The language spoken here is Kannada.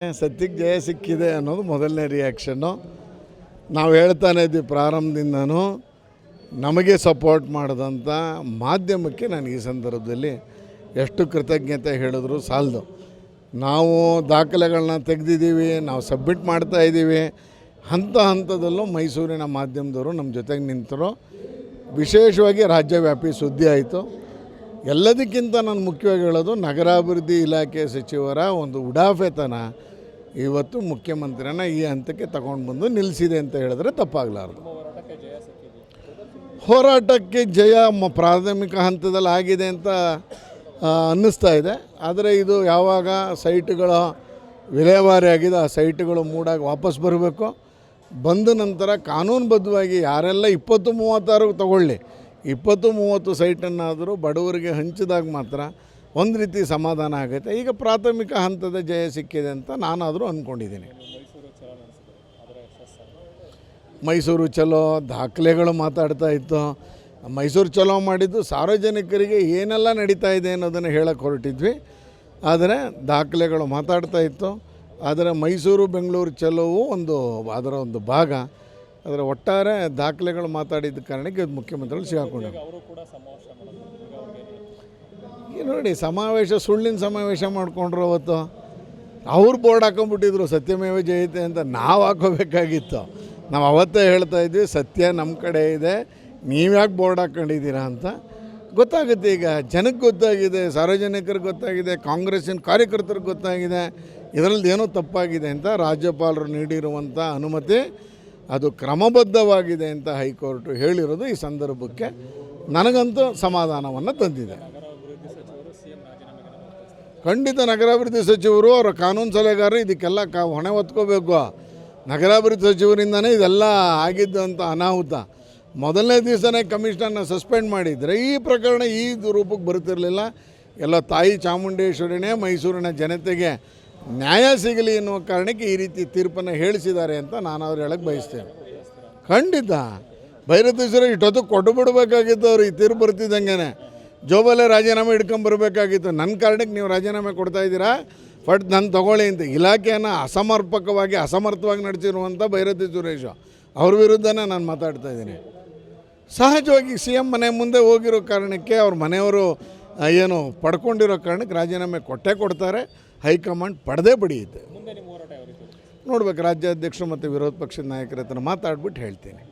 ಸತ್ಯಕ್ಕೆ ಜಯ ಸಿಕ್ಕಿದೆ ಅನ್ನೋದು ಮೊದಲನೇ ರಿಯಾಕ್ಷನ್ನು. ನಾವು ಹೇಳ್ತಾನೆ ಇದ್ವಿ ಪ್ರಾರಂಭದಿಂದನೂ. ನಮಗೆ ಸಪೋರ್ಟ್ ಮಾಡಿದಂಥ ಮಾಧ್ಯಮಕ್ಕೆ ನಾನು ಈ ಸಂದರ್ಭದಲ್ಲಿ ಎಷ್ಟು ಕೃತಜ್ಞತೆ ಹೇಳಿದ್ರು ಸಾಲದು. ನಾವು ದಾಖಲೆಗಳನ್ನ ತೆಗೆದಿದ್ದೀವಿ, ನಾವು ಸಬ್ಮಿಟ್ ಮಾಡ್ತಾಯಿದ್ದೀವಿ. ಹಂತದಲ್ಲೂ ಮೈಸೂರಿನ ಮಾಧ್ಯಮದವರು ನಮ್ಮ ಜೊತೆಗೆ ನಿಂತರು. ವಿಶೇಷವಾಗಿ ರಾಜ್ಯವ್ಯಾಪಿ ಸುದ್ದಿ ಆಯಿತು. ಎಲ್ಲದಕ್ಕಿಂತ ನಾನು ಮುಖ್ಯವಾಗಿ ಹೇಳೋದು, ನಗರಾಭಿವೃದ್ಧಿ ಇಲಾಖೆ ಸಚಿವರ ಒಂದು ಉಡಾಫೆತನ ಇವತ್ತು ಮುಖ್ಯಮಂತ್ರಿನ ಈ ಹಂತಕ್ಕೆ ತಗೊಂಡು ಬಂದು ನಿಲ್ಲಿಸಿದೆ ಅಂತ ಹೇಳಿದ್ರೆ ತಪ್ಪಾಗಲಾರದು. ಹೋರಾಟಕ್ಕೆ ಜಯ ಪ್ರಾಥಮಿಕ ಹಂತದಲ್ಲಿ ಆಗಿದೆ ಅಂತ ಅನ್ನಿಸ್ತಾ ಇದೆ. ಆದರೆ ಇದು ಯಾವಾಗ ಸೈಟ್ಗಳ ವಿಲೇವಾರಿ ಆಗಿದೆ, ಆ ಸೈಟ್ಗಳು ಮೂಡಾಗಿ ವಾಪಸ್ ಬರಬೇಕು. ಬಂದ ನಂತರ ಕಾನೂನುಬದ್ಧವಾಗಿ ಯಾರೆಲ್ಲ 20-36 ತಗೊಳ್ಳಿ, 20-30 ಸೈಟನ್ನಾದರೂ ಬಡವರಿಗೆ ಹಂಚಿದಾಗ ಮಾತ್ರ ಒಂದು ರೀತಿ ಸಮಾಧಾನ ಆಗುತ್ತೆ. ಈಗ ಪ್ರಾಥಮಿಕ ಹಂತದ ಜಯ ಸಿಕ್ಕಿದೆ ಅಂತ ನಾನಾದರೂ ಅಂದ್ಕೊಂಡಿದ್ದೀನಿ. ಮೈಸೂರು ಚಲೋ ದಾಖಲೆಗಳು ಮಾತಾಡ್ತಾ ಇತ್ತು. ಮೈಸೂರು ಚಲೋ ಮಾಡಿದ್ದು ಸಾರ್ವಜನಿಕರಿಗೆ ಏನೆಲ್ಲ ನಡೀತಾ ಇದೆ ಅನ್ನೋದನ್ನು ಹೇಳಕ್ಕೆ ಹೊರಟಿದ್ವಿ. ಆದರೆ ದಾಖಲೆಗಳು ಮಾತಾಡ್ತಾ ಇತ್ತು. ಆದರೆ ಮೈಸೂರು ಬೆಂಗಳೂರು ಚಲೋವು ಅದರ ಒಂದು ಭಾಗ. ಅದರ ಒಟ್ಟಾರೆ ದಾಖಲೆಗಳು ಮಾತಾಡಿದ ಕಾರಣಕ್ಕೆ ಮುಖ್ಯಮಂತ್ರಿಗಳು ಸಿಗಾಕೊಂಡರು. ನೋಡಿ, ಸಮಾವೇಶ ಸುಳ್ಳಿನ ಸಮಾವೇಶ ಮಾಡಿಕೊಂಡ್ರು. ಅವತ್ತು ಅವ್ರು ಬೋರ್ಡ್ ಹಾಕೊಂಡ್ಬಿಟ್ಟಿದ್ರು ಸತ್ಯಮೇವ ಜಯತೆ ಅಂತ. ನಾವು ಹಾಕೋಬೇಕಾಗಿತ್ತು. ನಾವು ಅವತ್ತೇ ಹೇಳ್ತಾ ಇದ್ವಿ, ಸತ್ಯ ನಮ್ಮ ಕಡೆ ಇದೆ, ನೀವ್ಯಾಕೆ ಬೋರ್ಡ್ ಹಾಕ್ಕೊಂಡಿದ್ದೀರಾ ಅಂತ. ಗೊತ್ತಾಗುತ್ತೆ, ಈಗ ಜನಕ್ಕೆ ಗೊತ್ತಾಗಿದೆ, ಸಾರ್ವಜನಿಕರಿಗೆ ಗೊತ್ತಾಗಿದೆ, ಕಾಂಗ್ರೆಸ್ಸಿನ ಕಾರ್ಯಕರ್ತರಿಗೆ ಗೊತ್ತಾಗಿದೆ ಇದರಲ್ಲಿ ಏನೋ ತಪ್ಪಾಗಿದೆ ಅಂತ. ರಾಜ್ಯಪಾಲರು ನೀಡಿರುವಂಥ ಅನುಮತಿ ಅದು ಕ್ರಮಬದ್ಧವಾಗಿದೆ ಅಂತ ಹೈಕೋರ್ಟು ಹೇಳಿರೋದು ಈ ಸಂದರ್ಭಕ್ಕೆ ನನಗಂತೂ ಸಮಾಧಾನವನ್ನು ತಂದಿದೆ. ಖಂಡಿತ ನಗರಾಭಿವೃದ್ಧಿ ಸಚಿವರು, ಅವರ ಕಾನೂನು ಸಲಹೆಗಾರರು ಇದಕ್ಕೆಲ್ಲ ಹೊಣೆ ಹೊತ್ಕೋಬೇಕು. ನಗರಾಭಿವೃದ್ಧಿ ಸಚಿವರಿಂದನೇ ಇದೆಲ್ಲ ಆಗಿದ್ದು ಅಂತ ಅನಾಹುತ. ಮೊದಲನೇ ದಿವಸನೇ ಕಮಿಷನರ್ನ ಸಸ್ಪೆಂಡ್ ಮಾಡಿದರೆ ಈ ಪ್ರಕರಣ ಈ ರೂಪಕ್ಕೆ ಬರುತ್ತಿರಲಿಲ್ಲ. ಎಲ್ಲ ತಾಯಿ ಚಾಮುಂಡೇಶ್ವರಿನೇ ಮೈಸೂರಿನ ಜನತೆಗೆ ನ್ಯಾಯ ಸಿಗಲಿ ಎನ್ನುವ ಕಾರಣಕ್ಕೆ ಈ ರೀತಿ ತೀರ್ಪನ್ನು ಹೇಳಿಸಿದ್ದಾರೆ ಅಂತ ನಾನು ಅವ್ರು ಹೇಳಕ್ಕೆ ಬಯಸ್ತೇನೆ. ಖಂಡಿತ ಭೈರತೇಶ್ವರ ಇಷ್ಟೊತ್ತು ಕೊಟ್ಟು ಬಿಡಬೇಕಾಗಿತ್ತು. ಅವರು ಈ ತೀರ್ಪು ಬರ್ತಿದ್ದಂಗೆ ಜೋಬಲ್ಲೇ ರಾಜೀನಾಮೆ ಹಿಡ್ಕೊಂಬರ್ಬೇಕಾಗಿತ್ತು. ನನ್ನ ಕಾರಣಕ್ಕೆ ನೀವು ರಾಜೀನಾಮೆ ಕೊಡ್ತಾಯಿದ್ದೀರಾ, ಫಟ್ ನಾನು ತೊಗೊಳ್ಳಿ ಅಂತ. ಇಲಾಖೆಯನ್ನು ಅಸಮರ್ಥವಾಗಿ ನಡೆಸಿರುವಂಥ ಭೈರತಿ ಸುರೇಶ್ ಅವ್ರ ವಿರುದ್ಧನೇ ನಾನು ಮಾತಾಡ್ತಾ ಇದ್ದೀನಿ. ಸಹಜವಾಗಿ CM ಮನೆ ಮುಂದೆ ಹೋಗಿರೋ ಕಾರಣಕ್ಕೆ ಅವ್ರ ಮನೆಯವರು ಏನು ಪಡ್ಕೊಂಡಿರೋ ಕಾರಣಕ್ಕೆ ರಾಜೀನಾಮೆ ಕೊಡ್ತಾರೆ. ಹೈಕಮಾಂಡ್ ಪಡೆದೇ ಬಡಿಯುತ್ತೆ. ನೋಡ್ಬೇಕು, ರಾಜ್ಯಾಧ್ಯಕ್ಷರು ಮತ್ತು ವಿರೋಧ ಪಕ್ಷದ ನಾಯಕರ ಹತ್ರ ಮಾತಾಡ್ಬಿಟ್ಟು ಹೇಳ್ತೀನಿ.